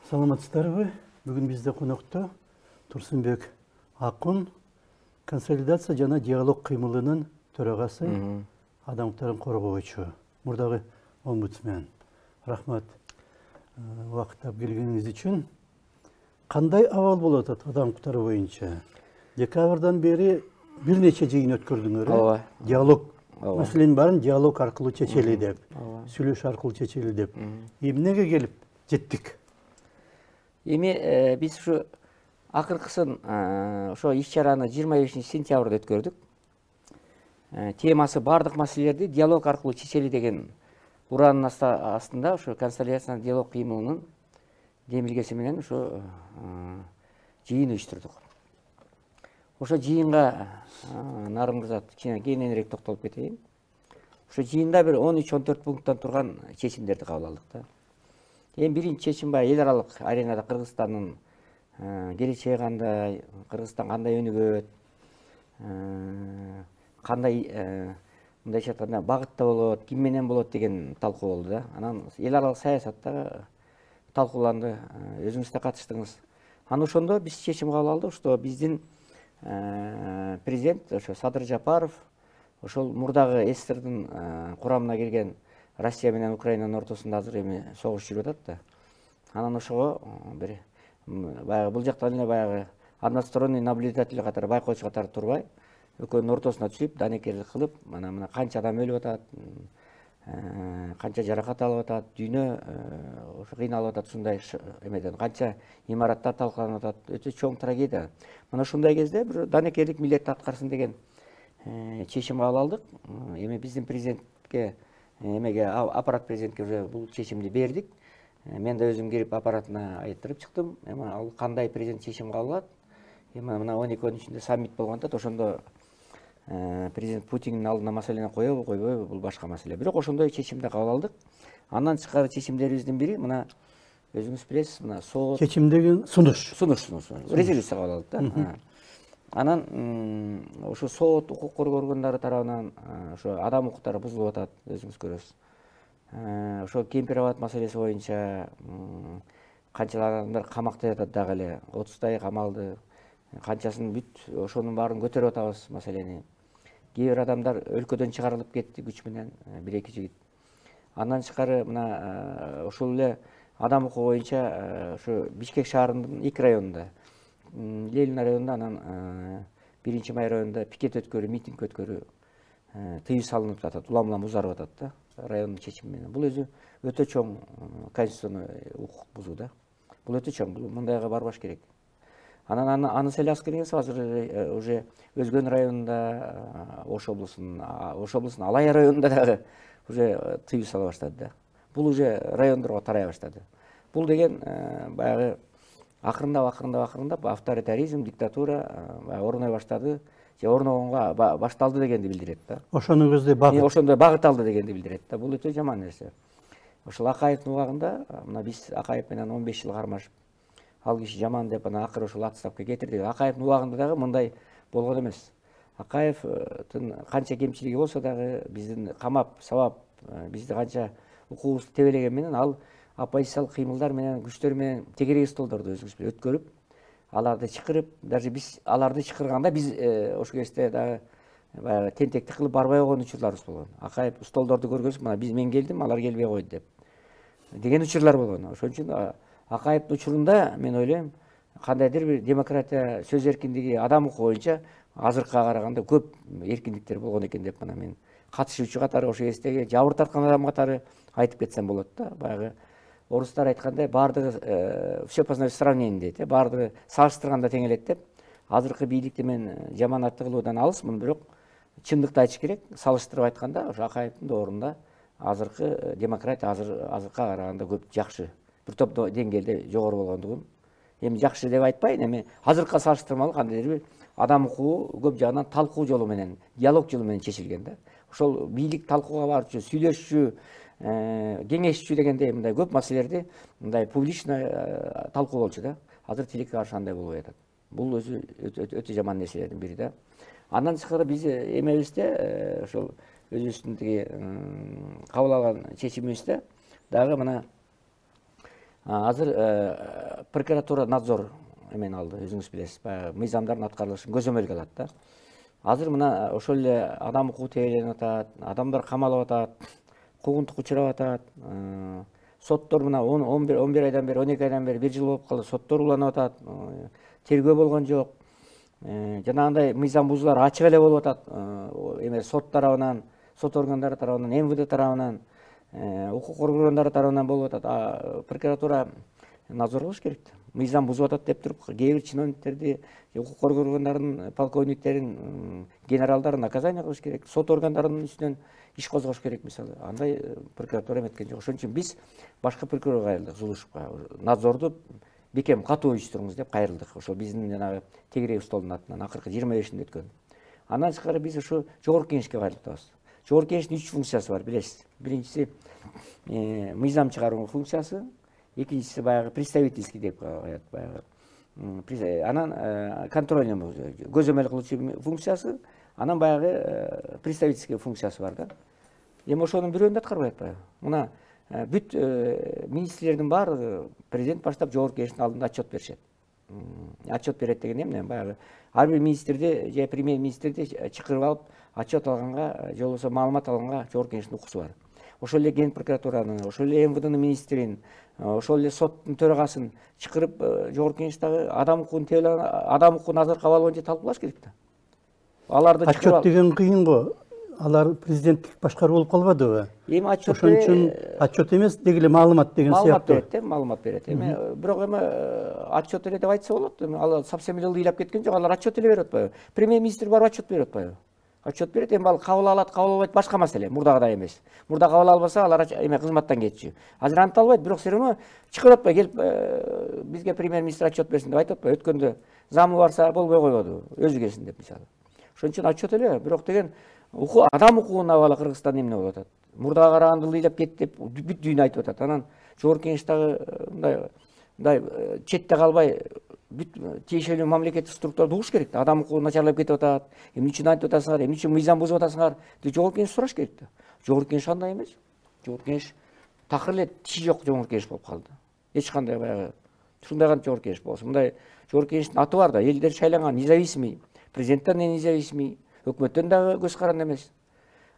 Саламатсыздарбы? Бүгін бізде қонақта Турсунбек Акун, консолидация жана диалог кыймылынын төрагасы, адам укуктарын коргоочу, мурдагы омбудсмен. Рахмат убакыттап келгениңиз үчүн. Кандай абал болот адам укуктары боюнча? Декабрдан бери бир нече жыйын өткөрдүңөр. Диалог маселенин баарын диалог аркылуу чечели деп, сүйлөш аркылуу чечели деп. Эмнеге келип жеттик? Эми биз ушу акыркысын ошо иш-чараны 25-сентябрда өткөрдүк. Темасы бардык маселелерди диалог аркылуу чечели деген ураанын астында ошо консолидациялык диалог кыймылынын демилгеси менен ошо жыйын уюштурдук. Ошо жыйынга Нарым мырза кененирээк токтолуп кетейин. Ошо жыйында бир 13-14 пункттан турган чечимдерди кабыл алдык да. Эми биринчи чечим эл аралык аренада Кыргызстандын келечеги кандай, Кыргызстан кандай өнүгөт, кандай мындайча айтканда багытта болот, ким менен болот деген талкуу болду да. Анан эл аралык саясатта талкууланды, өзүңүз да катыштыңыз. Анан ошондо биз чечим кабыл алдык, что биздин президент ошо Садыр Жапаров ошол мурдагы СССРдин курамына кирген Россия менен Украинанын ортосунда азыр эми согуш жүрүп атат да. Анан ошого бир баягы бул жактан эле баягы односторонний наблюдатель катары, байкоочу катары турбай, экөөнүн ортосуна түшүп, данекерлик кылып, мына канча адам өлүп атат, канча жаракат алып атат, дүйнө ошо кыйналып атат, ушундай эмеден канча имараттар талкаланып атат, өтө чоң трагедия. Мына ушундай кезде бир данекерлик милдетти аткарсын деген чечим кабыл алдык. Эми биздин президентке аппарат президентке уже бул чечимди бердик. Мен да өзүм кирип аппаратына айттырып чыктым. Эми ал кандай президент чечим кабыл алат? Эми мына 12-күндө саммит болгон да, ошондо президент Путиндин алдына маселени коебу, койбойбу, бул башка маселе. Бирок ошондой чечимди кабыл алдык. Андан тышкары чечимдерибиздин бири мына өзүңүз билесиз, мына сот Чечим деген сунуш. Резолюция кабыл алдык да. Анан ошо сот, укук коргоо органдары тарабынан ошо адам укуктары бузулуп атат, өзүңүз көрөсүз. Ошо Кемпироват маселеси боюнча канчалар адамдар камакта жатат дагы эле, 30-тай камалды. Канчасын бүт ошонун баарын көтөрүп атабыз маселени. Кээ бир адамдар өлкөдөн чыгарылып кетти күч менен, 1-2 жигит. Андан тышкары мына ошол эле адам укугу боюнча ошо Бишкек шаарынын 2 районунда, Ленин районунда, анан 1-Май районунда пикет өткөрүү, митинг өткөрүү тыюу салынып атат, улам узарып атат да, райондун чечими менен. Бул өзү өтө чоң конституционный укук бузуу да. Бул өтө чоң, бул мындайга барбаш керек. Анан анысы эле аскереңиз азыр уже Өзгөн районунда, Ош облусунун Алай районунда дагы уже тыюу сала баштады да. Бул уже райондорго тарай баштады. Бул деген баягы акырындап авторитаризм, диктатура орной баштады, же орногонго башталды дегенди билдирет да. Ошону көздөй ошондой багыт алды дегенди билдирет да. Бул өтө жаман нерсе. Ошол Акаевдин убагында мына биз Акаев менен 15 жыл кармашып, ал киши жаман деп анан акыры ошол отставка кетирдик. Акаевдин убагында дагы мындай болгон эмес. Акаевдин канча кемчилиги болсо дагы биздин камап, сабап, бизди канча укугубузду тебелеген менен ал оппозициялык кыймылдар менен, күчтөр менен тегерек столдорду өзүңүз өткөрүп, аларды чакырып, даже биз аларды чакырганда биз ошол кезде дагы баягы тентектик кылып барбай койгон учурларыбыз болгон. Акаев столдорду көргөзүп, мына мен келдим, алар келбей койду деп деген учурлар болгон. Ошон үчүн Акаевдин учурунда мен ойлойм, кандайдыр бир демократия, сөз эркиндиги, адам укугу боюнча азыркыга караганда көп эркиндиктер болгон экен деп мына мен катышуучу катары, ошол кездеги жабыр тарткан адам катары айтып кетсем болот да. Баягы орустар айткандай, бардыгы все познают в сравнении дейт, бардыгы салыштырганда тең элет деп. Азыркы бийликти мен жаманатты кылуудан алысмын, бирок чындыкты айтыш керек. Салыштырып айтканда, ошо Акаевдин доорунда азыркы демократия азыркыга караганда көп жакшы, бир топ деңгээлде жогору болгондугун. Эми жакшы деп айтпайын, эми азыркыга салыштырмалуу кандайдыр бир адам укугу көп жагынан талкуу жолу менен, диалог жолу менен чечилген да. Ошол бийлик талкууга барчу, сүйлөшчү, кеңешчү дегендей мындай көп маселелерди мындай публично талкуу болчу да. Азыр тилекке каршы андай болбой атат. Бул өзү өтө жаман нерселердин бири да. Андан тышкары биз эмебизде ошол өзүбүздүн кабыл алган чечимибизде дагы мына Азыр прокуратура надзор эмен алды, өзүңүз билесиз, баягы мыйзамдардын аткарылышын көзөмөлгө алат да. Азыр мына ошол эле адам укугу тебеленип атат, адамдар камалып атат, куугунтукка учурап атат. Соттор мына 11 айдан бери, 12 айдан бери, 1 жыл болуп калды, соттор уланып атат, тергөө болгон жок. Жанагындай мыйзам бузуулар ачык эле болуп атат. Эме сот тарабынан, сот органдары тарабынан, МВД тарабынан, укук коргоо органдары тарабынан болуп атат. Прокуратура надзор кылыш керек да. Мыйзам бузуп атат деп туруп, кээ бир чиновниктерди, укук коргоо органдарынын полковниктерин, генералдарын наказание кылыш керек. Сот органдарынын үстүнөн иш козгош керек мисалы. Андай прокуратура эметкен жок. Ошон үчүн биз башкы прокурорго кайрылдык, Зулушевго. Надзорду бекем катуу уюштуруңуз деп кайрылдык. Ошол биздин жанагы тегерек столдун атынан акыркы 25-inde өткөн. Андан тышкары биз ушу жогорку кеңешке кайрылып атабыз. Жогорку кеңештин 3 функциясы бар, билесиз. Биринчиси мыйзам чыгаруу функциясы, экинчиси баягы представительский деп коет, баягы. Анан контрольный көзөмөл кылуучу функциясы, анан баягы представительский функциясы бар да. Эми ошонун бирөөнү да аткарбай атпайбы? Мына бүт министрлердин баардыгы президент баштап жогорку кеңештин алдында отчет беришет. Отчет берет деген эмне? Баягы ар бир министрди же премьер-министрди чакырып алып, отчет алганга, же болбосо маалымат алганга жогорку кеңештин укугусу бар. Ошол эле ген прокуратуранын, ошол эле МВДнын министрин, ошол эле соттун төрагасын чакырып жогорку кеңештеги адам укугун назарга алуу боюнча талкуулаш керек да. Аларды чакырып отчет деген кыйын го. Алар президенттик башкаруу болуп калбадыбы? Эми отчет ошон үчүн отчет эмес, деги эле маалымат деген сыяктуу. Маалымат берет. Эми бирок эми отчет эле деп айтса болот. Эми ал совсем эле ыйлап кеткен жок, алар отчет эле берип атпайбы? Премьер-министр барып отчет берип атпайбы? Отчет берет, эми ал кабыл алат, кабыл албайт башка маселе, мурдагыдай эмес. Мурда кабыл албаса алар эме кызматтан кетчү. Азыр антып албайт, бирок все равно чакырып атпай, келип бизге премьер-министр отчет берсин деп айтып атпайбы? Өткөндө замы барса болбой койбоду, өзү келсин деп мисалы. Ошон үчүн отчет эле, бирок деген адам укугуна абалы Кыргызстан эмне болуп атат? Мурдага караганда ыйлап кетти деп бүт дүйнө айтып атат. Анан жогорку кеңештеги мындай четте калбай бүт тиешелүү мамлекеттик структура угуш керек да. Адам укугу начарлап кетип атат. Эмне үчүн айтып атасыңар? Эмне үчүн мыйзам бузуп атасыңар? Деп жогорку кеңеш сураш керек да. Жогорку кеңеш андай эмес. Жогорку кеңеш такыр эле тиши жок жогорку кеңеш болуп калды. Эч кандай баягы ушундай гана жогорку кеңеш болсун. Мындай жогорку кеңештин аты бар да, элдер шайланган, независимый, президенттен независимый, өкмөттөн дагы көз каранды эмес.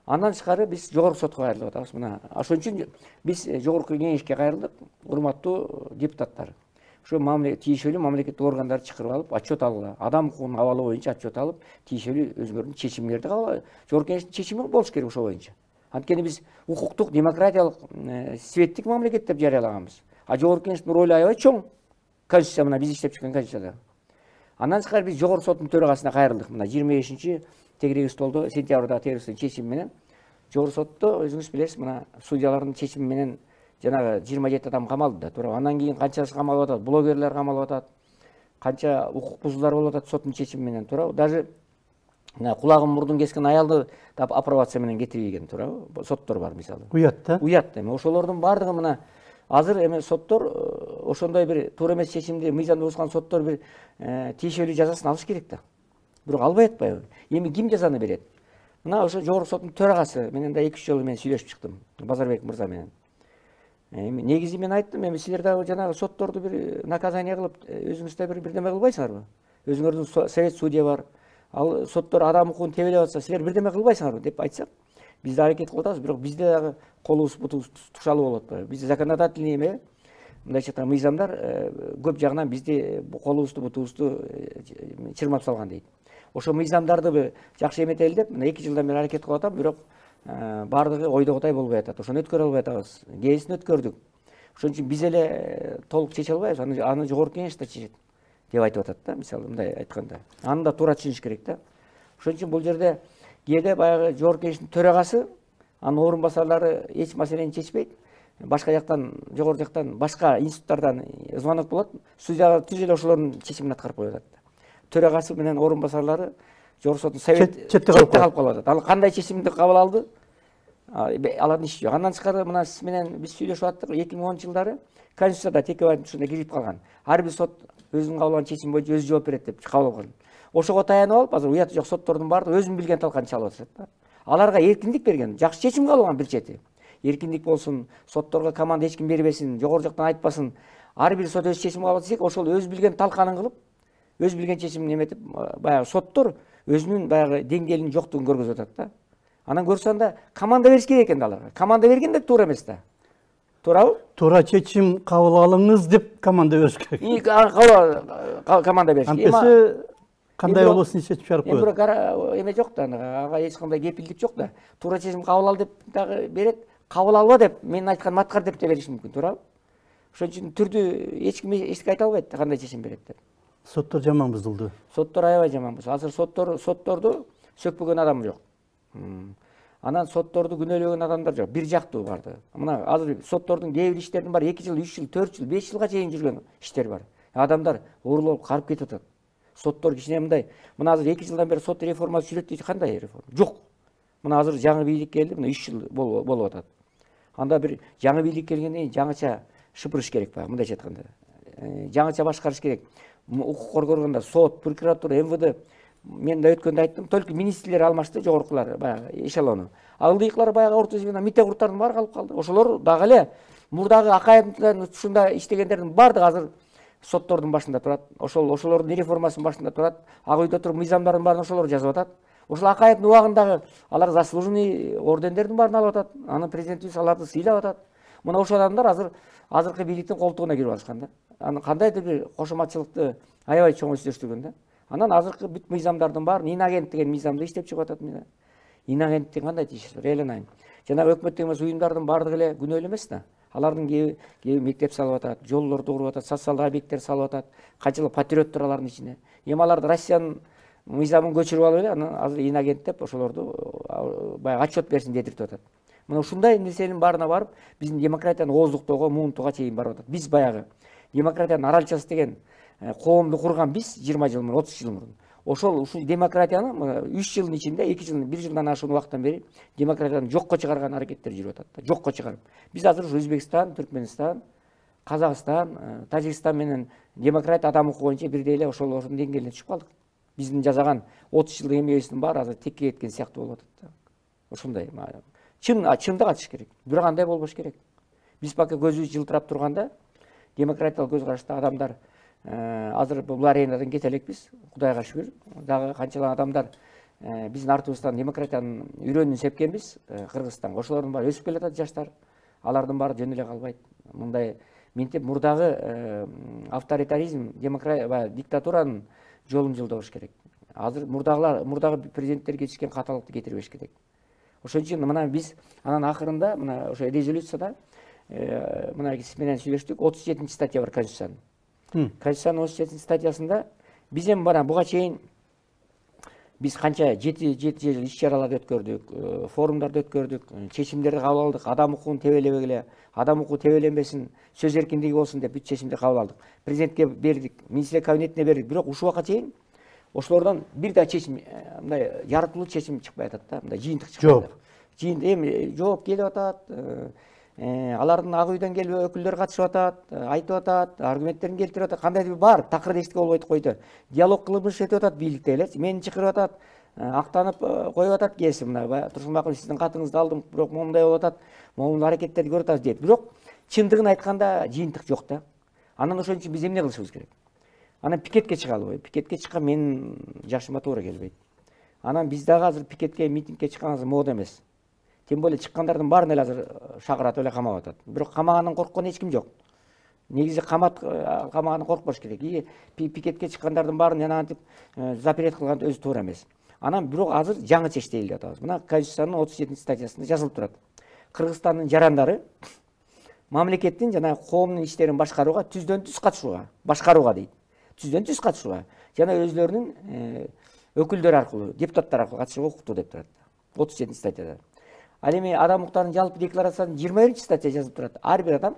Андан тышкары биз жогорку сотко кайрылып атабыз. Мына ошон үчүн биз жогорку кеңешке кайрылдык, урматтуу депутаттар. Ошо тиешелүү мамлекеттик органдарды чакырып алып, отчет алгыла. Адам укугунун абалы боюнча отчет алып, тиешелүү өзүлөрүнүн чечимдерди кабыл. Жогорку кеңештин чечими болуш керек ошол боюнча. Анткени биз укуктук, демократиялык, светтик мамлекет деп жарыялаганбыз. А жогорку кеңештин ролу аябай чоң. Конституция мына биз иштеп чыккан конституцияда. Андан тышкары биз жогорку соттун төрагасына кайрылдык. Мына 25-чи тегерек столдо сентябрда тегерек чечими менен жогорку сотто өзүңүз билесиз, мына судьялардын чечими менен жанагы 27 адам камалды да, туура. Андан кийин канчасы камалып атат, блогерлер камалып атат, канча укук бузуулар болуп атат соттун чечими менен, туура. Даже кулагын мурдун кескен аялды да апробация менен кетирилген, туура. Соттор бар мисалы. Уят да. Уят. Эми ошолордун баардыгы мына азыр эми соттор ошондой бир туура эмес чечимди мыйзамды бузган соттор бир тиешелүү жазасын алыш керек да. Бирок албай атпайбы? Эми ким жазаны берет? Мына ошо жогорку соттун төрагасы менен да 2-3 жолу мен сүйлөшүп чыктым, Базарбек мырза менен. Эми негизи мен айттым, эми силер дагы жанагы сотторду бир наказание кылып, өзүңүздөр бир бирдеме кылбайсыңарбы? Өзүңөрдүн совет судья бар. Ал соттор адам укугун тебелеп атса, силер бирдеме кылбайсыңарбы деп айтсак, биз да аракет кылып атабыз, бирок бизде дагы колубуз бутубуз тушалуу болуп атпайбы? Бизде законодательный эме, мындайча айтканда мыйзамдар көп жагынан бизди колубузду бутубузду чырмап салган дейт. Ошо мыйзамдарды жакшы эметели деп, мына 2 жылдан бери аракет кылып атам, бирок баардыгы ойдогудай болбой атат. Ошону өткөрө албай атабыз. Кээсин өткөрдүк. Ошон үчүн биз эле толук чече албайбыз. Аны жогорку кеңеш да чечет деп айтып атат да, мисалы мындай айтканда. Аны да туура түшүнүш керек да. Ошон үчүн бул жерде кээде баягы жогорку кеңештин төрагасы, анын орун басарлары эч маселени чечпейт. Башка жактан, жогору жактан, башка институттардан звонок болот. Судьялар түз эле ошолордун чечимин аткарып коюп атат. Төрагасы менен орун басарлары жогорку соттун четте калып калып атат. Ал кандай чечимди кабыл алды? Алардын иши жок. Андан тышкары мына сиз менен биз сүйлөшүп аттык, 2010 жылдары Конституцияда Текебайдын ушундай кирип калган. Ар бир сот өзүнүн кабыл алган чечими боюнча өзү жооп берет деп кабыл алган. Ошого таянып алып, азыр уяты жок соттордун баардыгы өзүнүн билген талканы чалып атышат да. Аларга эркиндик берген, жакшы чечим кабыл алган бир чети. Эркиндик болсун, сотторго команда эч ким бербесин, жогору жактан айтпасын. ар бир сот өз чечим кабыл десек, ошол өз билген талканын кылып, өз билген чечимин эметип, баягы соттор өзүнүн баягы деңгээлинин жоктугун көргөзүп атат да. Анан көрсөң да команда бериш керек экен аларга. Команда берген де туура эмес да. Туурабы? Туура чечим кабыл алыңыз деп команда бериш керек. Команда бериш керек. Антесе кандай болосун чечип чыгарып коет. коет. Бирок эме жок да, ага эч кандай кепилдик жок да. Туура чечим кабыл ал деп дагы берет, кабыл алба деп, менин айтканым аткар деп да бериш мүмкүн, туурабы? Ошон үчүн түрдүү эч ким эчтеке айта албайт кандай чечим берет деп. Соттор жаман бузулду. Соттор аябай жаман бузулду. Азыр сотторду сөкпөгөн адам жок. Анан сотторду күнөөлөгөн адамдар жок. Бир жактуу барды. Мына азыр соттордун кээ бир иштердин баары 2 жыл, 3 жыл, 4 жыл, 5 жылга чейин жүргөн иштер бар. Адамдар оорулуп карып кетип атат. Соттор кичине мындай. Мына азыр 2 жылдан бери сот реформасы жүрөт дейт. Кандай реформа? Жок. Мына азыр жаңы бийлик келди. Мына 3 жыл болуп атат. Анда бир жаңы бийлик келгенден кийин жаңыча шыпырыш керек баягы, мындайча айтканда. Жаңыча башкарыш керек. Укук коргогондар, сот, прокуратура, МВД. Мен да өткөндө айттым, только министрлер алмашты, жогоркулар баягы эшелону. Алдыйкылар баягы орто звено митегурттардын баары калып калды. Ошолор дагы эле мурдагы Акаевдин ушунда иштегендердин баардыгы азыр соттордун башында турат. Ошолордун реформасынын башында турат. Ак үйдө туруп мыйзамдардын баарын ошолор жазып атат. Ошол Акаевдин убагындагы алар заслуженный ордендердин баарын алып атат. Анын президентибиз аларды сыйлап атат. Мына ошол адамдар азыркы бийликтин колтугуна кирип алышкан да. Анын кандайдыр бир кошоматчылыкты аябай чоң өздөштүргөн да. Анан азыркы бүт мыйзамдардын баарын инагент деген мыйзамды иштеп чыгып атат мына. Инагенттин кандай тиешеси бар, эле жанагы өкмөттүк эмес уюмдардын баардыгы эле күнөөлүү эмес да. Алардын кээ мектеп салып атат, жолдорду куруп атат, социалдык объекттер салып атат, канчалык патриоттор алардын ичинде. Эми аларды Россиянын мыйзамын көчүрүп алып эле, анан азыр инагент деп ошолорду баягы отчет берсин детирип атат. Мына ушундай нерсенин баарына барып, биздин демократияны ооздуктоого, муунтууга чейин барып атат. Биз баягы демократиянын аралчасы деген коомду курган биз 20 жыл мурун, 30 жыл мурун. Ушул демократияны 3 жылдын ичинде, 2 жыл, 1 жылдан ашуун убакыттан бери демократияны жокко чыгарган аракеттер жүрүп атат да. Жокко чыгарып. Биз азыр Өзбекстан, Түркмөнстан, Казакстан, Тажикстан менен демократия адам укугу боюнча бирдей эле ошолордун деңгээлине түшүп калдык. Биздин жасаган 30 жылдык эмгебиздин баары азыр текке кеткен сыяктуу болуп атат да. Ушундай чындык ачыш керек. Бирок андай болбош керек. Биз пока көзүбүз жылтырап турганда демократиялык көз карашта адамдар азыр бул аренадан кете элекпиз, Кудайга шүгүр. Дагы канчалык адамдар биздин артыбыздан демократиянын үрөнүн сепкенбиз, Кыргызстанга. Ошолордун баары өсүп келатат жаштар. Алардын баары жөн эле калбайт. Мындай мынтип мурдагы авторитаризм, демократия, диктатуранын жолун жолдош керек. Азыр мурдагы президенттер кетишкен каталыкты кетирбеш керек. Ошон үчүн мына биз анан акырында мына ошо резолюцияда мына сиз менен сүйлөштүк, 37 статья бар Конституциянын. Конституциянын 37 статьясында биз эми бана буга чейин биз канча 7 жыл иш-чараларды өткөрдүк, форумдарды өткөрдүк, чечимдерди кабыл алдык, адам укугун тебелебек эле, адам укугу тебеленбесин, сөз эркиндиги болсун деп бүт чечимди кабыл алдык. Президентке бердик, министрлер кабинетине бердик, бирок ушул убакка чейин ошолордон бир да чечим, мындай жарыктуу чечим чыкпай атат да, мындай жыйынтык чыкпай атат. Жыйын эми жооп келип атат, алардын ак үйдөн келип өкүлдөр катышып атат, айтып атат, аргументтерин келтирип атат, кандайдыр бар, такыр эчтеке болбойт койду. Диалог кылмыш этип атат бийликте эле, мени чакырып атат, актанып коюп атат кээси мына Турсунбай сиздин катыңызды алдым, бирок моундай болуп атат, моундай аракеттерди көрүп атат дейт. Бирок чындыгын айтканда жыйынтык жок да. Анан ошон үчүн биз эмне кылышыбыз керек? Анан пикетке чыга албайбы? Пикетке чыккан менин жашыма туура келбейт. Анан биз дагы азыр пикетке, митингке чыккан азыр мода эмес. Тем более чыккандардын баарын эле азыр шакыратып эле камап атат. Бирок камагандан корккон эч ким жок. Негизи камагандан коркпош керек. Пикетке чыккандардын баарын жана антип запрет кылган өзү туура эмес. Анан бирок азыр жаңыча иштейли деп атабыз. Мына Конституциянын 37 статьясында жазылып турат. Кыргызстандын жарандары мамлекеттин жана коомдун иштерин башкарууга түздөн түз катышууга, башкарууга дейт. Түздөн түз катышууга жана өзлөрүнүн өкүлдөр аркылуу, депутаттар аркылуу катышууга укуктуу деп турат. 37 статьяда. Ал эми адам укуктарынын жалпы декларациясынын 21 статья жазып турат. Ар бир адам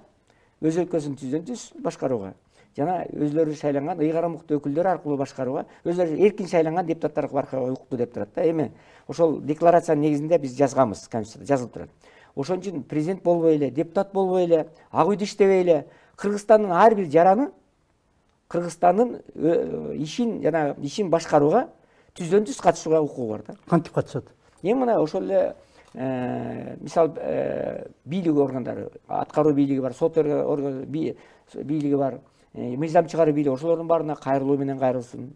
өз өлкөсүн түздөн түз башкарууга жана өзлөрү шайланган ыйгарым укуктуу өкүлдөр аркылуу башкарууга, өзлөрү эркин шайланган депутаттар аркылуу укуктуу деп турат да. Эми ошол декларациянын негизинде биз жазганбыз, Конституцияда жазылып турат. Ошон үчүн президент болбой эле, депутат болбой эле, ак үйдө иштебей эле, Кыргызстандын ар бир жараны Кыргызстандын ишин башкарууга түздөн түз катышууга укугу бар да. Кантип катышат? Эми мына ошол эле мисалы бийлик органдары, аткаруу бийлиги бар, сот бийлиги бар, мыйзам чыгаруу бийлиги, ошолордун баарына кайрылуу менен кайрылсын.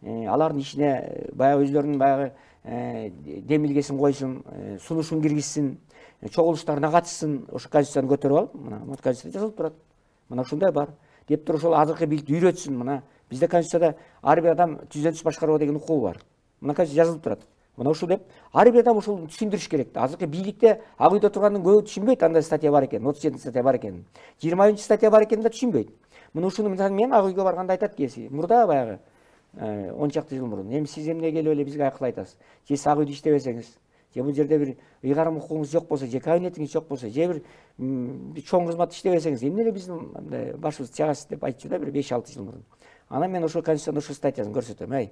Алардын ишине баягы өзлөрүнүн баягы демилгесин койсун, сунушун киргизсин, чогулуштарына катышсын, ошо конституцияны көтөрүп алып, мына конституцияда жазылып турат. Мына ушундай бар. Деп туруп ошол азыркы бийликти үйрөтсүн. Мына бизде конституцияда ар бир адам түзөтүш башкарууга деген укугу бар. Мына конституцияда жазылып турат. Мына ушул деп ар бир адам ушуну түшүндүрүш керек. Азыркы бийликте ак үйдө тургандын көбү түшүнбөйт, андай статья бар экен, 37 статья бар экен, 20 статья бар экенин да түшүнбөйт. Мына ушуну мен ак үйгө барганда айтат кээси. Мурда баягы 10 чакты жыл мурун. Эми сиз эмне келип эле бизге акыл айтасыз? Же сиз ак үйдө иштебесеңиз, же бул жерде бир ыйгарым укугуңуз жок болсо, же кабинетиңиз жок болсо, же бир чоң кызмат иштебесеңиз, эмне эле биздин башыбызды чагасыз деп айтчу да бир 5-6 жыл мурун. Анан мен ошол конституцияда ушул статьясын көрсөтөм.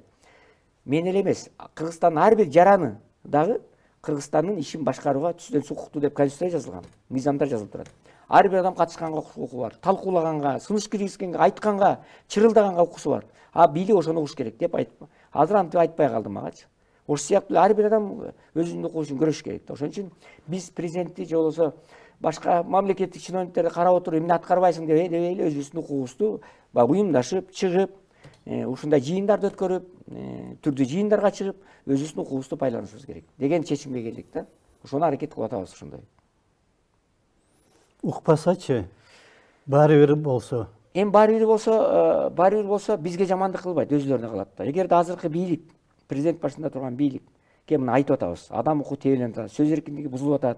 Мен эле эмес, Кыргызстандын ар бир жараны дагы Кыргызстандын ишин башкарууга түздөн укуктуу деп конституцияда жазылган. Мыйзамдар жазылып турат. Ар бир адам катышканга укугу бар, талкуулаганга, сунуш киргизгенге, айтканга, чырылдаганга укугусу бар. Бийлик ошону угуш керек деп айтып, азыр антип айтпай калдым магачы. Ошол сыяктуу ар бир адам өзүнүн укугу үчүн күрөшүш керек. Ошон үчүн биз президентти же болбосо башка мамлекеттик чиновниктерди карап отуруп эмне аткарбайсың деп эле өзүбүздүн укугубузду уюмдашып, чыгып, ушундай жыйындарды өткөрүп, түрдүү жыйындарга чыгып, өзүбүздүн укугубузду байланышыбыз керек деген чечимге келдик да. Ошону аракет кылып атабыз ошондой. Укпасачы, баары бир болсо. Эми баары бир болсо бизге жамандык кылбайт, өзүлөрүнө кылат да. Эгерде азыркы бийлик, президент башында турган бийлик, мына айтып атабыз, адам укугу тебеленип атат, сөз эркиндиги бузулуп атат,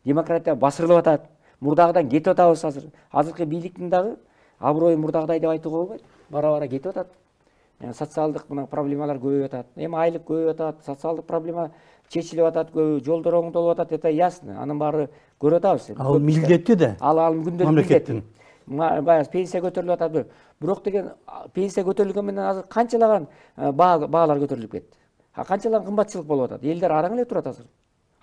демократия басырылып атат, мурдагыдан кетип атабыз азыр. Азыркы бийликтин дагы аброю мурдагыдай деп айтууга болбойт. Бара-бара кетип атат. Социалдык мына проблемалар көбөйүп атат. Эми айлык көбөйүп атат, социалдык проблема чечилип атат, көбү жолдор оңдолуп атат, это ясно. Анын баары көрүп атабыз. Ал милдети да. Ал күндөлүк мамлекеттин. Баягы пенсия көтөрүлүп атат. Бирок деген пенсия көтөрүлгөн менен азыр канчалаган баалар көтөрүлүп кетти. Канчалаган кымбатчылык болуп атат. Элдер араң эле турат азыр.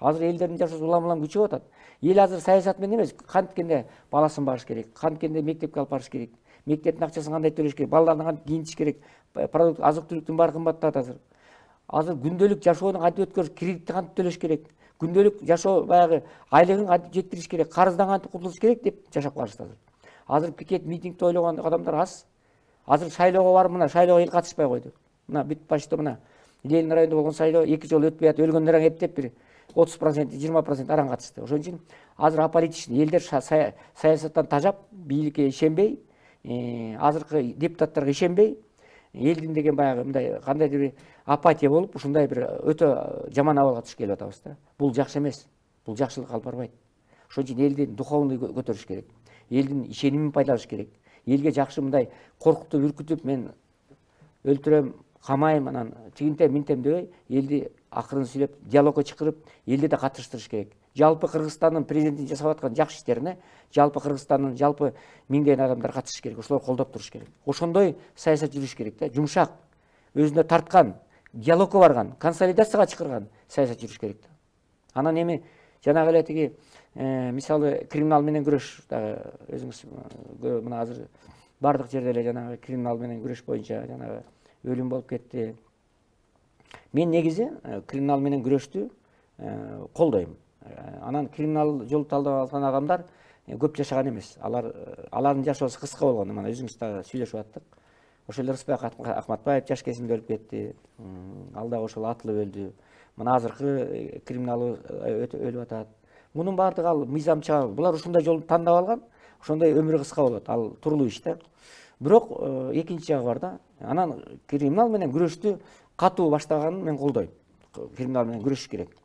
Азыр элдердин жашоосу улам-улам күчөп атат. Эл азыр саясат менен эмес, канткенде баласын багыш керек, канткенде мектепке алып барыш керек, мектептин акчасын кандай төлөш керек, балдарды кантип кийинтиш керек, продукт, азык-түлүктүн баары кымбаттат азыр. Азыр күндөлүк жашоону кантип өткөрүш, кредитти кантип төлөш керек, күндөлүк жашоо баягы айлыгын кантип жеткириш керек, карыздан кантип кутулуш керек деп жашап калышты азыр. Азыр пикет, митингди ойлогон адамдар аз. Азыр шайлоого барып, мына шайлоого эл катышпай койду. Мына бүт почта мына Ленин районунда болгон шайлоо 2 жолу өтпөй атып, өлгөндөр эптеп бир 30%, 20% араң катышты. Ошон үчүн азыр аполитичный элдер саясаттан тажап, бийликке ишенбей, азыркы депутаттарга ишенбей, элдин деген баягы мындай кандайдыр бир апатия болуп, ушундай бир өтө жаман абалга түшүп келип атабыз да. Бул жакшы эмес. Бул жакшылык алып барбайт. Ошон үчүн элдин духовный көтөрүш керек. Элдин ишенимин пайдалаш керек. Элге жакшы мындай коркутуп, үркүтүп, мен өлтүрөм, камайм, анан тигинтем, минтем дебей, элди акырын сүйлөп, диалогко чакырып, элди да катыштырыш керек. Жалпы Кыргызстандын президентин жасап аткан жакшы иштерине жалпы Кыргызстандын жалпы миңдеген адамдар катышыш керек. Ошолор колдоп туруш керек. Ошондой саясат жүрүш керек да. Жумшак, өзүнө тарткан, диалогко барган, консолидацияга чакырган саясат жүрүш керек да. Анан эми жанагы эле тиги мисалы криминал менен күрөш дагы өзүңүз мына азыр бардык жерде эле жанагы криминал менен күрөш боюнча жанагы өлүм болуп кетти. Мен негизи криминал менен күрөштү колдойм. Анан криминал жол талдап алган адамдар көп жашаган эмес. Алардын жашоосу кыска болгон. Мына өзүңүз дагы сүйлөшүп аттык. Ошол эле Рысбек Акматбаев жаш кезинде өлүп кетти. Ал дагы ошол атылып өлдү. Мына азыркы криминал өлүп атат. Мунун баардыгы ал мыйзам чыгарып, булар ушундай жолду тандап алган, ошондой өмүрү кыска болот. Ал туруктуу иш да. Бирок экинчи жагы бар да. Анан криминал менен күрөштү катуу баштаганын мен колдойм. Криминал менен күрөшүш керек.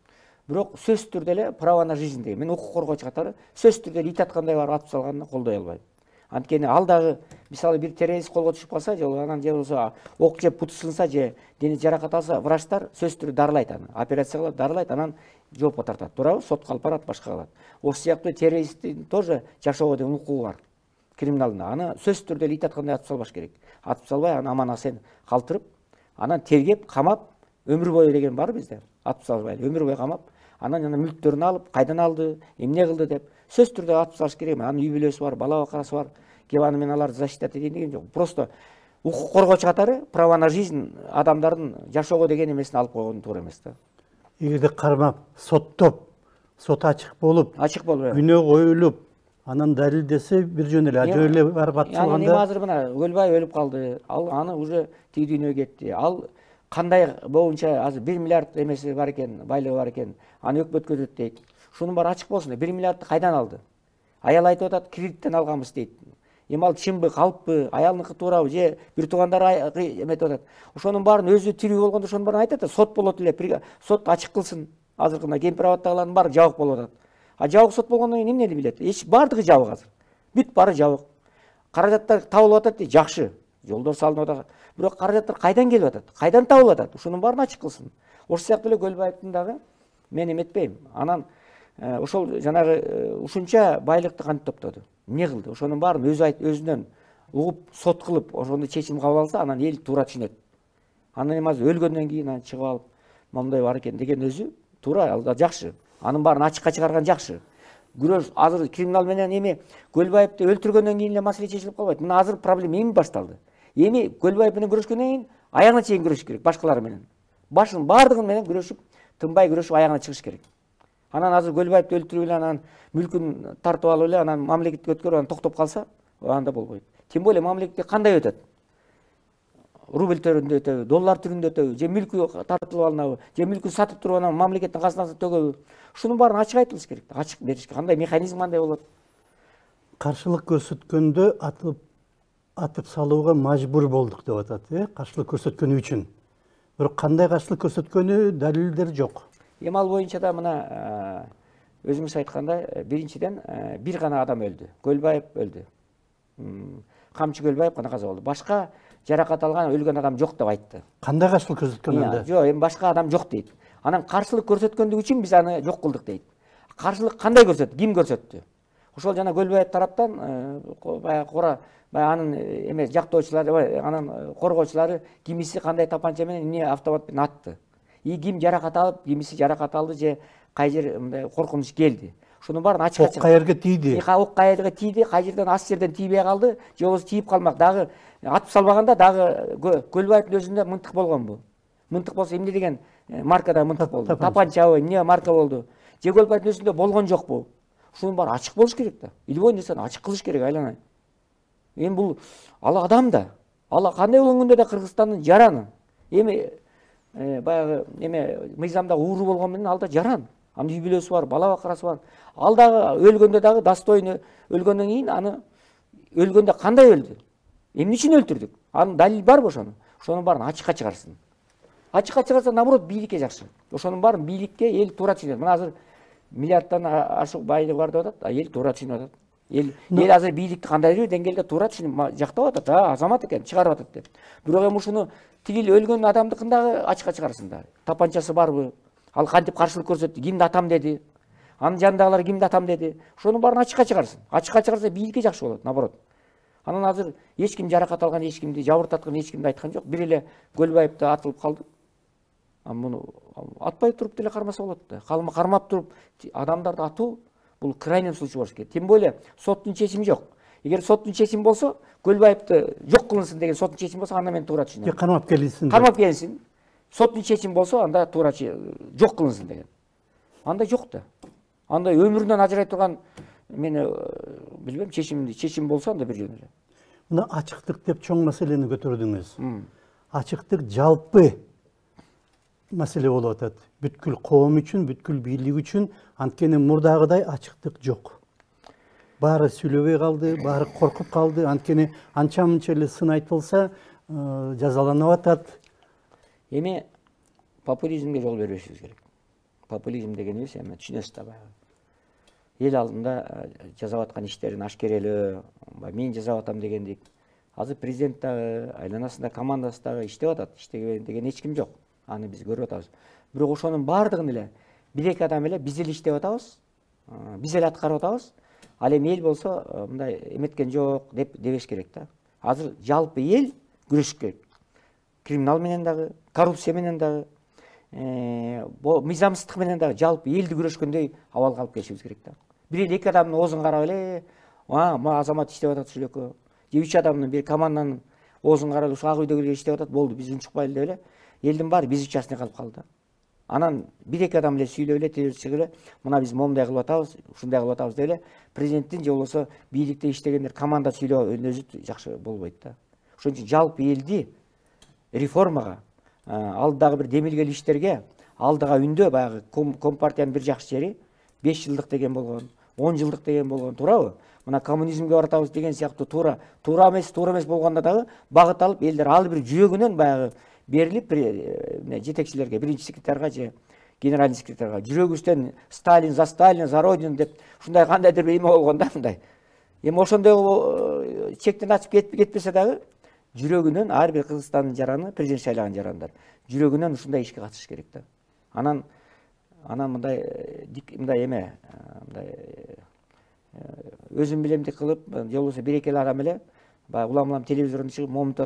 Бирок сөзсүз түрдө эле право на жизнь деген, мен укук коргоочу катары сөзсүз түрдө эле ит аткандай барып атып салганына колдой албайм. Анткени ал дагы мисалы бир террорист колго түшүп калса, же анан же болбосо ок жеп буту сынса, же дене жаракат алса, врачтар сөзсүз түрдө дарылайт аны, операция кылат, дарылайт, анан жоопко тартат. Туурабы? Сотко алып барат, башка кылат. Ошол сыяктуу террористтин тоже жашоого деген укугу бар. Криминалдын. Аны сөзсүз түрдө эле ит аткандай атып салбаш керек. Атып салбай, аны аман-асен калтырып, анан тергеп, камап, өмүр бою деген бар бизде. Атып салбай, өмүр бою камап, анан мүлктөрүн алып, кайдан алды, эмне кылды деп сөзсүз түрдө атып салыш керек. Анын үй бүлөсү бар, бала бакырасы бар. Кеп аны мен аларды защитать этейин деген жок. Просто укук коргоочу катары право на жизнь адамдардын жашоого деген эмесин алып койгон туура эмес да. Эгерде кармап, соттоп, сот ачык болуп, күнөө коюлуп, анан далилдесе бир жөн эле, жөн эле барып атылганда. Эми азыр мына Көлбаев өлүп калды. Ал аны уже тиги дүйнөгө кетти. Ал кандай боюнча азыр 1 миллиард эмеси бар экен, байлыгы бар экен. Аны өкмөткө өтөт дейт. Шунун баары ачык болсун. 1 миллиардты кайдан алды? Аял айтып атат, кредиттен алганбыз дейт. Эми ал чынбы, калппы, аялныкы туурабы же бир туугандары эметип атат. Ошонун баарын өзү тирүү болгондо ошонун баарын айтат. Сот болот эле, сот ачык кылсын. Азыркында кемпир абаттагылардын баары жабык болуп атат. А жабык сот болгондон кийин эмнени билет? Эч бардыгы жабык азыр. Бүт баары жабык. Каражаттар табылып атат дейт, жакшы. Жолдор салынып атат. Бирок каражаттар кайдан келип атат? Кайдан табылып атат? Ушунун баарын ачык кылсын. Ошол сыяктуу эле Көлбаевдин дагы мен эметпейм. Анан ошол жанагы ушунча байлыкты кантип топтоду? Эмне кылды? Ошонун баарын өзүнөн угуп, сот кылып, ошондой чечим кабыл алса, анан эл туура түшүнөт. Анан эми азыр өлгөндөн кийин анан чыгып алып, момундай бар экен деген өзү туура, ал да жакшы. Анын баарын ачыкка чыгарган жакшы. Күрөш азыр криминал менен эми Көлбаевди өлтүргөндөн кийин эле маселе чечилип калбайт. Мына азыр проблема эми башталды. Эми Көлбаев менен күрөшкөндөн кийин аягына чейин күрөшүш керек башкалар менен. Башын бардыгын менен күрөшүп, тынбай күрөшүп аягына чыгыш керек. Анан азыр Көлбаевди өлтүрүп эле анан мүлкүн тартып алып эле анан мамлекетке өткөрүп анан токтоп калса, анда болбойт. Тем более мамлекетке кандай өтөт? Рубль түрүндө өтөбү, доллар түрүндө өтөбү, же мүлкү тартылып алынабы, же мүлкүн сатып туруп анан мамлекеттин казынасына төгөбү? Ушунун баарын ачык айтылыш керек, ачык бериш керек. Кандай механизм кандай болот? Каршылык көрсөткөндө атып салууга мажбур болдук деп атат, каршылык көрсөткөнү үчүн. Бирок кандай каршылык көрсөткөнү далилдер жок. Эми ал боюнча да мына өзүңүз айткандай, биринчиден бир гана адам өлдү. Көлбаев өлдү. Камчы Көлбаев гана каза болду. Башка жаракат алган өлгөн адам жок деп айтты. Кандай каршылык көрсөткөн анда? Жок, эми башка адам жок дейт. Анан каршылык көрсөткөндүгү үчүн биз аны жок кылдык дейт. Каршылык кандай көрсөттү? Ким көрсөттү? Ошол жана Көлбаев тараптан баягы анын эме жактоочулары, анын коргоочулары кимиси кандай тапанча менен, эмне автомат менен атты. Ким жаракат алып, кимиси жаракат алды же кай жер мындай коркунуч келди. Ошонун баарын ачык. Ок кайерге тийди? Ок кайерге тийди, кай жерден ас жерден тийбей калды, же болбосо тийип калмак. Дагы атып салбаганда дагы Көлбаевдин өзүндө мынтык болгонбу? Мынтык болсо эмне деген маркада мынтык болду? Тапанчабы, эмне марка болду? Же Көлбаевдин өзүндө болгон жокпу? Ушунун баары ачык болуш керек да. Любой нерсени ачык кылыш керек, айланай. Эми бул ал адам да. Ал кандай болгондо да Кыргызстандын жараны. Эми баягы эме мыйзамда ууру болгон менен ал да жаран. Анын үй бүлөсү бар, бала бакырасы бар. Ал дагы өлгөндө дагы достойно өлгөндөн кийин аны өлгөндө кандай өлдү? Эмне үчүн өлтүрдүк? Анын далили барбы ошонун? Ошонун баарын ачыкка чыгарсын. Ачыкка чыгарса, наоборот, бийликке жакшы. Ошонун баарын бийликке эл туура түшүнөт. Мына азыр миллиардтан ашык байлыгы бар деп атат, а эл туура түшүнүп атат. Эл азыр бийликти кандай бир деңгээлде туура түшүнүп жактап атат, азамат экен, чыгарып атат деп. Бирок эми ушуну тигил өлгөн адамдыкын дагы ачыкка чыгарсын да. Тапанчасы барбы? Ал кантип каршылык көрсөттү? Кимди атам деди? Анын жанындагылар кимди атам деди? Ошонун баарын ачыкка чыгарсын. Ачыкка чыгарса бийликке жакшы болот, наоборот. Анан азыр эч ким жаракат алган, эч кимди жабыртаткан, эч кимди айткан жок. Бир эле Көлбаевди атылып калды. Муну атпай туруп деле кармаса болот да. Кармап туруп адамдарды атуу бул крайний случай болуш керек. Тем более соттун чечими жок. Эгер соттун чечими болсо, Көлбаевди жок кылынсын деген соттун чечими болсо, анда мен туура түшүнөм. Кармап келинсин. Кармап келинсин. Соттун чечими болсо, анда туура жок кылынсын деген. Анда жок да. Анда өмүрүнөн ажырай турган мени билбейм, чечим болсо анда бир жөн эле. Мына ачыктык деп чоң маселени көтөрдүңүз. Ачыктык жалпы маселе болуп атат. Бүткүл коом үчүн, бүткүл бийлик үчүн, анткени мурдагыдай ачыктык жок. Баары сүйлөбөй калды, баары коркуп калды, анткени анча-мынча эле сын айтылса, жазаланып атат. Эми популизмге жол бербешибиз керек. Популизм дегенибиз эми түшүнөсүз да, баягы. Эл алдында жасап аткан иштерин ашкерелөө, мен жасап атам дегендик. Азыр президент дагы, айланасында командасы дагы иштеп атат, иштеген деген эч ким жок. Аны биз көрүп атабыз. Бирок ошонун баардыгын эле бир-эки адам эле биз эле иштеп атабыз, биз эле аткарып атабыз. Ал эми эл болсо мындай эметкен жок деп дебеш керек да. Азыр жалпы эл күрөшүш керек. Криминал менен дагы, коррупция менен дагы, мыйзамсыздык менен дагы жалпы элди күрөшкөндөй абалга алып келишибиз керек да. Бир эле эки адамдын оозун карап эле, азамат иштеп атат ушул экөө. Же үч адамдын бир команданын оозун карап ушул ак үйдөгүлөр иштеп атат, болду, биз унчукпайлы деп эле. Элдин баары биз участный калып калды. Анан бир-эки адам эле сүйлөп эле телевизор чыгып эле мына биз момундай кылып атабыз, ушундай кылып атабыз деп эле президенттин же болбосо бийликте иштегендер команда сүйлөө өзү жакшы болбойт да. Ошон үчүн жалпы элди реформага, алдагы бир демилгелүү иштерге алдыга үндөө баягы компартиянын бир жакшы жери 5 жылдык деген болгон, 10 жылдык деген болгон, туурабы? Мына коммунизмге баратабыз деген сыяктуу туура эмес болгондо дагы багыт алып элдер ал бир жүрөгүнөн баягы берилип жетекчилерге, биринчи секретарга же генеральный секретарга жүрөгүбүздөн Сталин за родину деп ушундай кандайдыр бир эме болгон да мындай. Эми ошондой чектен ачып кетпесе дагы жүрөгүнөн ар бир Кыргызстандын жараны, президент шайлаган жарандар жүрөгүнөн ушундай ишке катышыш керек да. Анан мындай эме өзүм билемдик кылып, же болбосо бир-эки адам эле баягы улам телевизордон чыгып момунтип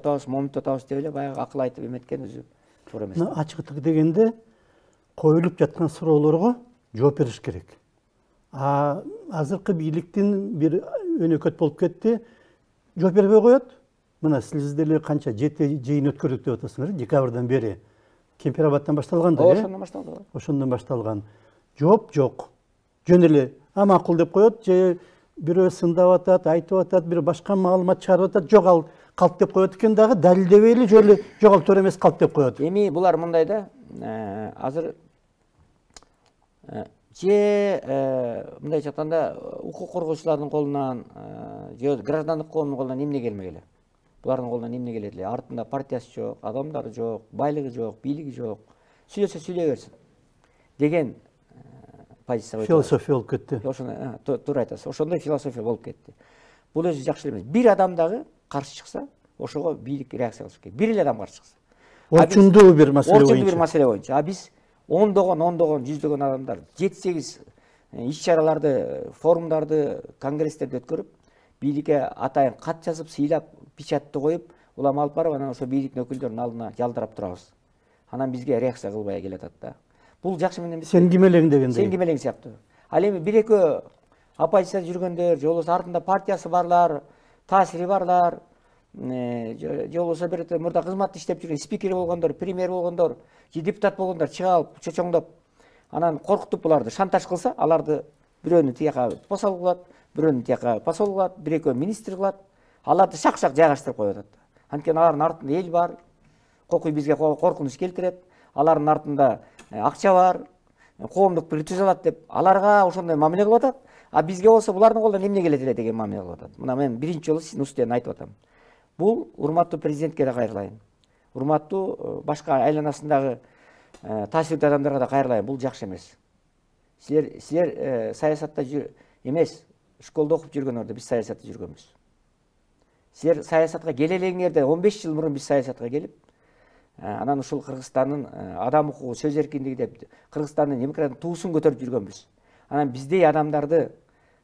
атабыз деп эле баягы акыл айтып эметкен өзү туура эмес. Ачыктык дегенде коюлуп жаткан суроолорго жооп бериш керек. Азыркы бийликтин бир өнөкөт болуп кетти, жооп бербей коет. Мына сиздер деле канча жыйын өткөрдүк деп атасыңар, декабрдан бери. Кемпирабадтан башталган да, ошондон башталды. Ошондон башталган. Жооп жок. Жөн эле макул деп коет, же бирөө сындап атат, айтып атат, бир башка маалымат чыгарып атат, жок ал калп деп коет экен дагы, далилдебей эле жөн эле жок ал туура эмес калп деп коет. Эми булар мындай да, азыр же мындайча айтканда укук коргоочулардын колунан же граждандык коомдун колунан эмне келмегиле. Булардын колунан эмне келет эле? Артында партиясы жок, адамдары жок, байлыгы жок, бийлиги жок. Сүйлөсө сүйлөй берсин деген позиция. Философия болуп кетти. Ошондой туура айтасыз. Ошондой философия болуп кетти. Бул өзү жакшы эмес. Бир адам дагы каршы чыкса, ошого бийлик реакция кылыш керек. Бир эле адам каршы чыкса. Орчундуу бир маселе боюнча. А биз ондогон, жүздөгөн адамдар 7-8 иш-чараларды, форумдарды, конгресстерди өткөрүп, бийликке атайын кат жазып, сыйлап, печатты коюп, улам алып барып, анан ошо бийликтин өкүлдөрүнүн алдына жалдырап турабыз. Анан бизге реакция кылбай келатат да. Бул жакшы менен эмес. Сен ким элең дегендей. Сен ким элең сыяктуу. Ал эми бир-экөө оппозицияда жүргөндөр, же болбосо артында партиясы барлар, таасири барлар, же болбосо бир мурда кызматта иштеп жүргөн, спикер болгондор, премьер болгондор, же депутат болгондор чыга алып, чочоңдоп, анан коркутуп буларды шантаж кылса, аларды бирөөнү тияка посол кылат, бирөөнү тияка посол кылат, бир-экөө министр кылат, аларды шак-шак жайгаштырып коюп атат. Анткени алардын артында эл бар, кокуй бизге коркунуч келтирет, алардын артында акча бар, коомдук бир түзөлөт деп аларга ошондой мамиле кылып атат. А бизге болсо булардын колунан эмне келет эле деген мамиле кылып атат. Мына мен биринчи жолу сиздин устен айтып атам. Бул урматтуу президентке да кайрылайын. Урматтуу башка айланасындагы таасирдүү адамдарга да кайрылайын. Бул жакшы эмес. Силер саясатта эмес, школдо окуп жүргөндөрдө биз саясатта жүргөнбүз. Силер саясатка келе элеңерде 15 жыл мурун биз саясатка келип, анан ушул Кыргызстандын адам укугу, сөз эркиндиги деп Кыргызстандын демократиялык туусун көтөрүп жүргөнбүз. Анан биздей адамдарды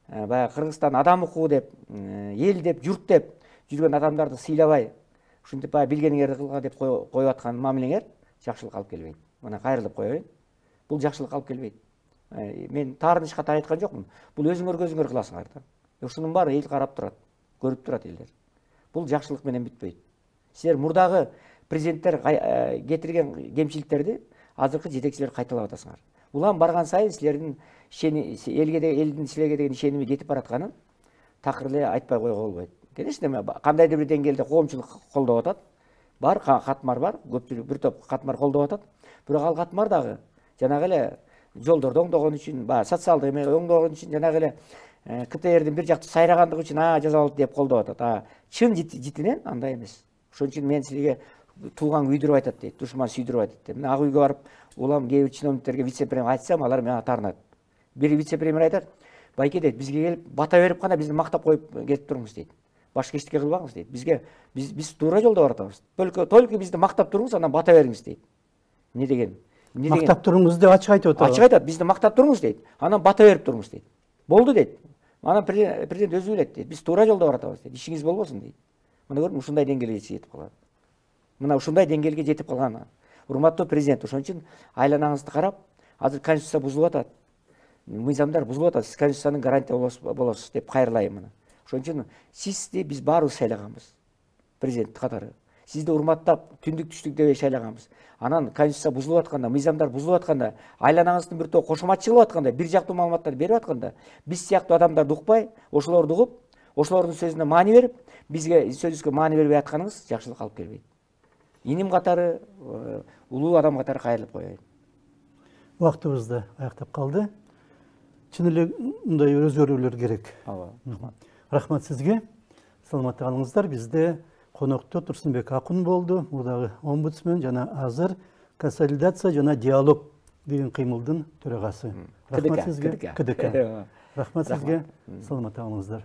баягы Кыргызстан адам укугу деп, эл деп, журт деп жүргөн адамдарды сыйлабай, ушинтип баягы билгениңерди кылга деп коюп аткан мамилеңер жакшылыкка алып келбейт. Мына кайрылып коеюн. Бул жакшылыкка алып келбейт. Мен таарынычка айткан жокмун. Бул өзүңөр көзүңөр кыласыңар да. Ушунун баары эл карап турат, көрүп турат элдер. Бул жакшылык менен бүтпөйт. Силер мурдагы президенттер кетирген кемчиликтерди азыркы жетекчилер кайталап атасыңар. Улам барган сайын силердин элдин силерге деген ишеними кетип баратканын такыр эле айтпай койго болбойт. Конечно, кандайдыр бир деңгээлде коомчулук колдоп атат. Бар, катмар бар, көпчүлүк бир топ катмар колдоп атат. Бирок ал катмар дагы жанагы эле жолдорду оңдогон үчүн, социалдык эме оңдогон үчүн, жанагы эле КТРдин бир жактуу сайрагандыгы үчүн жаза алып деп колдоп атат. Чын житинен андай эмес. Ошон үчүн мен силерге тууган күйдүрүп айтат дейт, душман сүйдүрүп айтат дейт. Мен ак үйгө барып, улам кээ бир чиновниктерге, вице-премьер айтсам, алар мага таарынат. Бир вице-премьер айтат, байке дейт, бизге келип бата берип гана бизди мактап коюп кетип туруңуз дейт. Башка эчтеке кылбаңыз дейт. Биз туура жолдо баратабыз. Только бизди мактап туруңуз, анан бата бериңиз дейт. Эмне деген? Мактап туруңуз деп ачык айтып атат. Ачык айтат, бизди мактап туруңуз дейт. Анан бата берип туруңуз дейт. Болду дейт. Анан президент өзү билет дейт. Биз туура жолдо баратабыз дейт. Ишиңиз болбосун дейт. Мына көрдүңүз, ушундай деңгээлге жетип калган. Мына ушундай деңгээлге жетип калган. Урматтуу президент, ошон үчүн айланаңызды карап, азыр конституция бузулуп атат. Мыйзамдар бузулуп атат. Сиз конституциянын гарантия болосуз деп кайрылайын мына. Ошон үчүн сизди биз баарыбыз сайлаганбыз. Президент катары. сизди урматтап түндүк түштүк дебей шайлаганбыз. Анан конституция бузулуп атканда, мыйзамдар бузулуп атканда, айланаңыздын бир топ кошуматчы кылып атканда, бир жактуу маалыматтар берип атканда, биз сыяктуу адамдарды укпай, ошолорду угуп, ошолордун сөзүнө маани берип, бизге сөзүбүзгө маани бербей атканыңыз жакшылыкка алып келбейт. Иним катары, улуу адам катары кайрылып коеюн. Убактыбыз да аяктап калды. Чын эле мындай өзгөрүүлөр керек. Рахмат сизге. Саламатта калыңыздар. Бизде конокто Турсунбек Акун болду. Мурдагы омбудсмен жана азыр консолидация жана диалог деген кыймылдын төрагасы. Рахмат сизге. КДК. Рахмат сизге. Саламатта калыңыздар.